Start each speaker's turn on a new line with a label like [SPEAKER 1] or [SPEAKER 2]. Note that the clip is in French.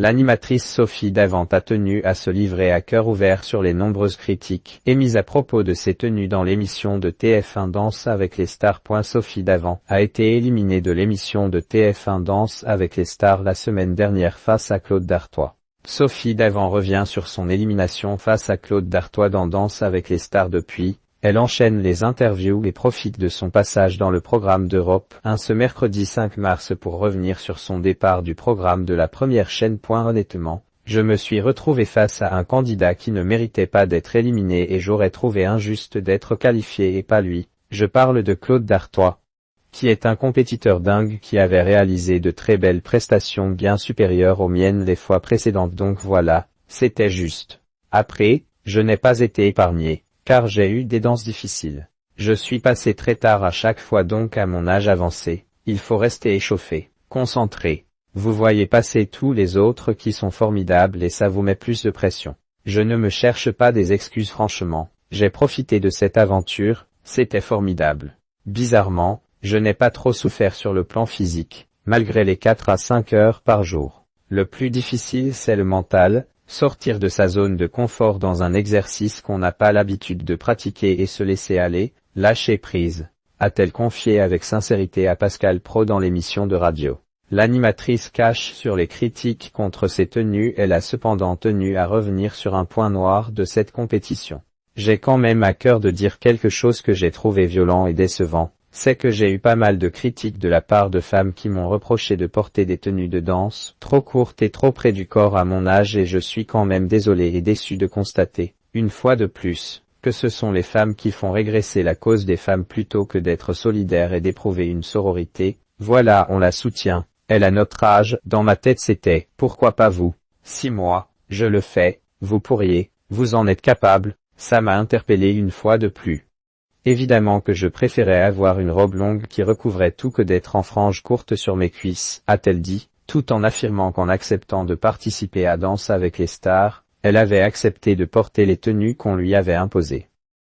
[SPEAKER 1] L'animatrice Sophie Davant a tenu à se livrer à cœur ouvert sur les nombreuses critiques émises à propos de ses tenues dans l'émission de TF1 Danse avec les stars. Sophie Davant a été éliminée de l'émission de TF1 Danse avec les stars la semaine dernière face à Claude Dartois. Sophie Davant revient sur son élimination face à Claude Dartois dans Danse avec les stars depuis. Elle enchaîne les interviews et profite de son passage dans le programme d'Europe 1 ce mercredi 5 mars pour revenir sur son départ du programme de la première chaîne. Honnêtement, je me suis retrouvée face à un candidat qui ne méritait pas d'être éliminé et j'aurais trouvé injuste d'être qualifié et pas lui. Je parle de Claude Dartois, qui est un compétiteur dingue qui avait réalisé de très belles prestations bien supérieures aux miennes les fois précédentes, donc voilà, c'était juste. Après, je n'ai pas été épargné, car j'ai eu des danses difficiles. Je suis passé très tard à chaque fois, donc à mon âge avancé, il faut rester échauffé, concentré. Vous voyez passer tous les autres qui sont formidables et ça vous met plus de pression. Je ne me cherche pas des excuses, franchement, j'ai profité de cette aventure, c'était formidable. Bizarrement, je n'ai pas trop souffert sur le plan physique, malgré les 4 à 5 heures par jour. Le plus difficile c'est le mental, sortir de sa zone de confort dans un exercice qu'on n'a pas l'habitude de pratiquer et se laisser aller, lâcher prise, a-t-elle confié avec sincérité à Pascal Praud dans l'émission de radio. L'animatrice cache sur les critiques contre ses tenues, elle a cependant tenu à revenir sur un point noir de cette compétition. J'ai quand même à cœur de dire quelque chose que j'ai trouvé violent et décevant. C'est que j'ai eu pas mal de critiques de la part de femmes qui m'ont reproché de porter des tenues de danse trop courtes et trop près du corps à mon âge, et je suis quand même désolé et déçu de constater, une fois de plus, que ce sont les femmes qui font régresser la cause des femmes plutôt que d'être solidaires et d'éprouver une sororité. Voilà, on la soutient, elle a notre âge. Dans ma tête c'était, pourquoi pas vous? Si moi, je le fais, vous pourriez, vous en êtes capable, ça m'a interpellé une fois de plus. Évidemment que je préférais avoir une robe longue qui recouvrait tout que d'être en franges courtes sur mes cuisses, a-t-elle dit, tout en affirmant qu'en acceptant de participer à Danse avec les stars, elle avait accepté de porter les tenues qu'on lui avait imposées.